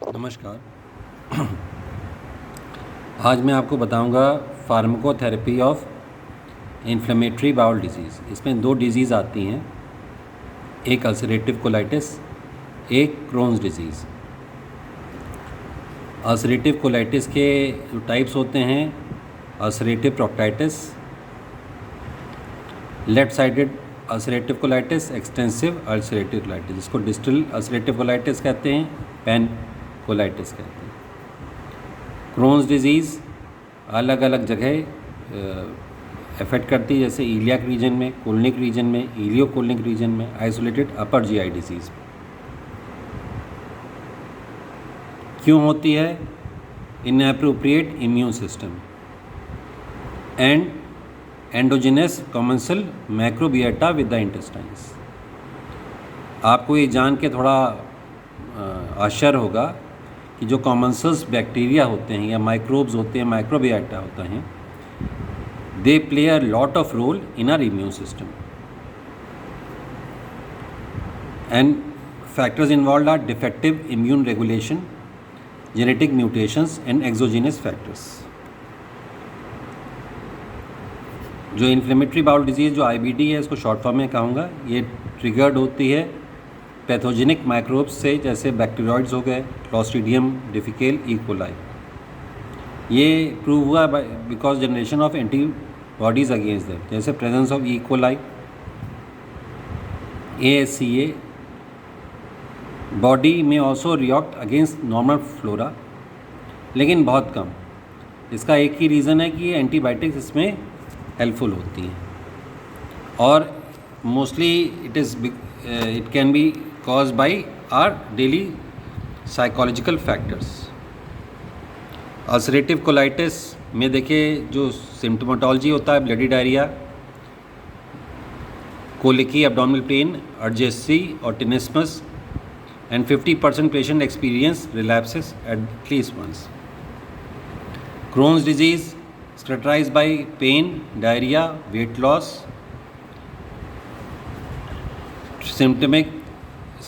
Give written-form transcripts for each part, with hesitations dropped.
नमस्कार। आज मैं आपको बताऊंगा pharmacotherapy of inflammatory bowel disease. इसमें दो डिजीज़ आती हैं, एक अल्सरेटिव कोलाइटिस, एक क्रोन्स डिजीज़। अल्सरेटिव कोलाइटिस के जो टाइप्स होते हैं, ulcerative proctitis, left sided ulcerative colitis, extensive ulcerative colitis, जिसको डिस्टल अल्सरेटिव कोलाइटिस कहते हैं, पैन कोलाइटिस कहते हैं। क्रोन्स डिजीज़ अलग अलग जगह अफेक्ट करती है, जैसे इलियाक रीजन में, कोलनिक रीजन में, इलियोकोलनिक रीजन में, आइसोलेटेड अपर जीआई डिजीज़। क्यों होती है? Inappropriate immune system and endogenous commensal microbiota with the intestines. आपको ये जान के थोड़ा आश्चर्य होगा कि जो कॉमेंसल्स बैक्टीरिया होते हैं या माइक्रोब्स होते हैं, माइक्रोबियोटा होता है, they play a lot of role in our immune system and factors involved are defective immune regulation, genetic mutations and exogenous factors. जो इन्फ्लेमेटरी बाउल डिजीज़, जो आईबीडी है, इसको शॉर्ट फॉर्म में कहूँगा, ये ट्रिगर्ड होती है पैथोजेनिक माइक्रोब्स से, जैसे बैक्टीरियोइड्स हो गए, क्लॉस्ट्रीडियम डिफिकल, ई कोलाई। ये प्रूव हुआ because generation of antibodies against them, जैसे presence of E coli, ASCA। Body में also react against normal flora, लेकिन बहुत कम। इसका एक ही रीज़न है कि एंटीबायोटिक्स इसमें हेल्पफुल होती हैं, और mostly it can be caused by our daily psychological factors। Ulcerative colitis में देखिए जो सिम्टोमेटोलॉजी होता है, bloody diarrhoea, colicky, abdominal pain, urgency और tenesmus, and 50% patient experience relapses at least once. Crohn's disease characterized by pain, diarrhea, weight loss,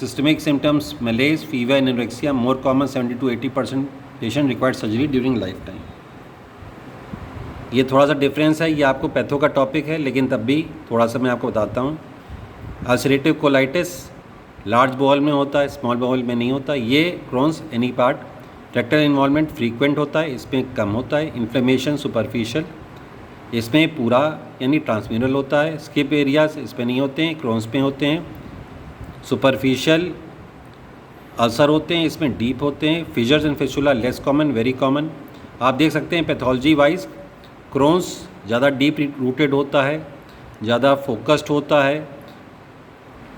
systemic symptoms, malaise, fever, anorexia, more common, 70 to 80% patient required surgery during lifetime। ये थोड़ा सा difference है, ये आपको patho का topic है, लेकिन तब भी थोड़ा सा मैं आपको बताता हूँ। अल्सरेटिव कोलाइटिस लार्ज बाउल में होता है, स्मॉल बाउल में नहीं होता। ये Crohn's any part. Rectal involvement frequent होता है, इसमें कम होता है। इन्फ्लेमेशन सुपरफिशियल, इसमें पूरा यानी ट्रांसम्यूरल होता है। स्किप एरियाज इस पर नहीं होते हैं, क्रोन्स पे होते हैं। सुपरफिशियल अल्सर होते हैं, इसमें डीप होते हैं। Fissures and fistula less common, very common. आप देख सकते हैं पैथोलॉजी वाइज क्रोन्स ज़्यादा डीप रूटेड होता है, ज़्यादा फोकस्ड होता है।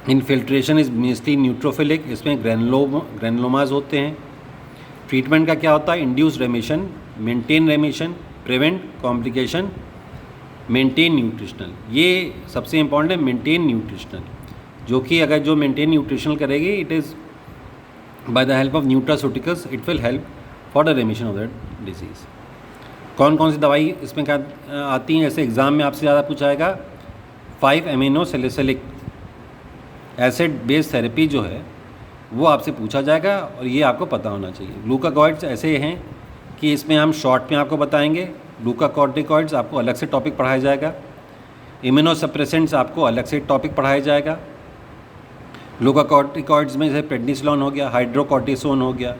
इनफिल्ट्रेशन इज मोस्टली न्यूट्रोफिलिक, इसमें ग्रैनुलोमाज होते हैं। ट्रीटमेंट का क्या होता है? Induce रेमिशन, maintain रेमिशन, prevent complication, maintain nutritional. ये सबसे इंपॉर्टेंट है, मेंटेन न्यूट्रिशनल, जो कि अगर जो मेंटेन न्यूट्रिशनल करेगी, it is by the help of nutraceuticals it will help for the रेमिशन of that disease. कौन कौन सी दवाई इसमें क्या आती हैं? जैसे एग्ज़ाम में आपसे ज़्यादा पूछा जाएगा 5 aminosalicylic acid based therapy जो है वो आपसे पूछा जाएगा, और ये आपको पता होना चाहिए। ग्लूकाकॉइड्स ऐसे हैं कि इसमें हम शॉर्ट में आपको बताएंगे। ग्लूकाकॉर्टिकॉइड्स आपको अलग से टॉपिक पढ़ाया जाएगा। इम्यूनोसप्रेसेंट्स आपको अलग से टॉपिक पढ़ाया जाएगा। ग्लूकाकॉर्टिकॉइड्स में जैसे प्रेडनिसोलोन हो गया, हाइड्रोकॉर्टिसोन हो गया।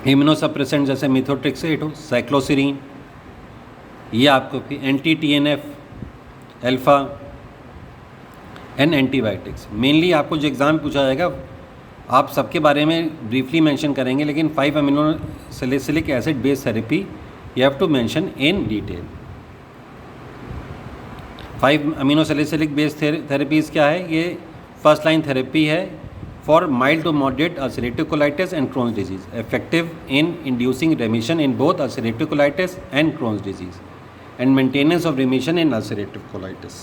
इम्यूनोसप्रेसेंट जैसे मिथोट्रिक्सेट हो, साइक्लोसिरीन, ये आपको anti-TNF alpha and antibiotics. Mainly आपको जो एग्ज़ाम पूछा जाएगा, आप सबके बारे में ब्रीफली मेंशन करेंगे, लेकिन 5 aminosalicylic acid based therapy you have to mention in detail. 5 aminosalicylic based therapies क्या है? ये फर्स्ट लाइन थेरेपी है for mild to moderate ulcerative colitis and Crohn's disease, effective in inducing remission in both ulcerative colitis and Crohn's disease and maintenance of remission in ulcerative colitis.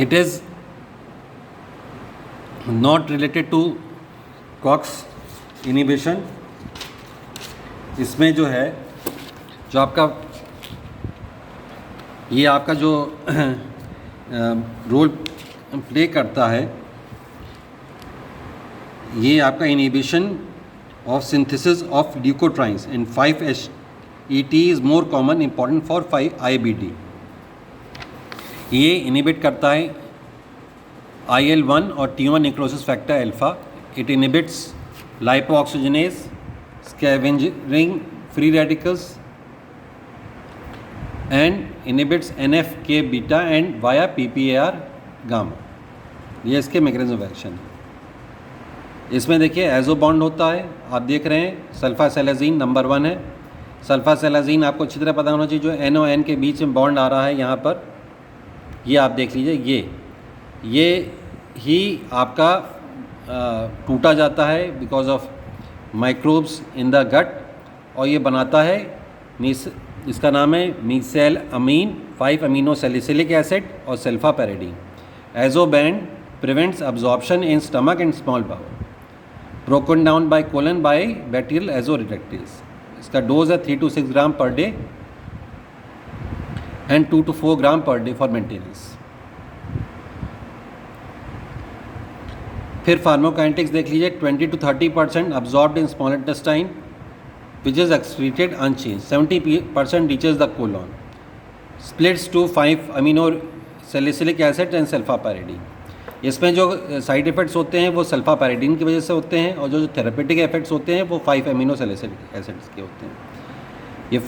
It is not related to COX inhibition। इसमें जो है, जो आपका ये आपका जो role play करता है, ये आपका inhibition of synthesis of leukotrienes in 5-HT is more common important for 5-IBD। ये इनहिबिट करता है IL-1 और T1 necrosis factor alpha. It inhibits lipoxygenase, scavenging free radicals and inhibits NF-k beta and via PPAR gamma. ये इसके mechanism of action है। इसमें देखिए azo bond होता है, आप देख रहे हैं सल्फासेलाजीन नंबर 1 है। सल्फासेलाजीन आपको अच्छी तरह पता होना चाहिए, जो NO-N के बीच में बॉन्ड आ रहा है यहाँ पर, ये आप देख लीजिए, ये ही आपका टूटा जाता है because of microbes in the gut, और ये बनाता है इसका नाम है मीसेल अमीन 5-अमीनो सैलिसिलिक एसिड और sulfapyridine. Azo bond prevents absorption in stomach and small bowel, broken down by colon by bacterial azoreductase। इसका डोज है 3 to 6 gram per day and 2 to 4 gram per day for maintenance. फिर फार्माकोकाइनेटिक्स देख लीजिए, 20 to 30% absorbed in small intestine which is excreted unchanged, 70% reaches the colon, splits to 5-अमीनो salicylic acid and sulfapyridine. इसमें जो side effects होते हैं वो सल्फापेरिडीन की वजह से होते हैं, और जो थेरेपेटिक इफेक्ट्स होते हैं वो 5-अमीनो सैलिसिलिक एसिड्स के होते हैं। ये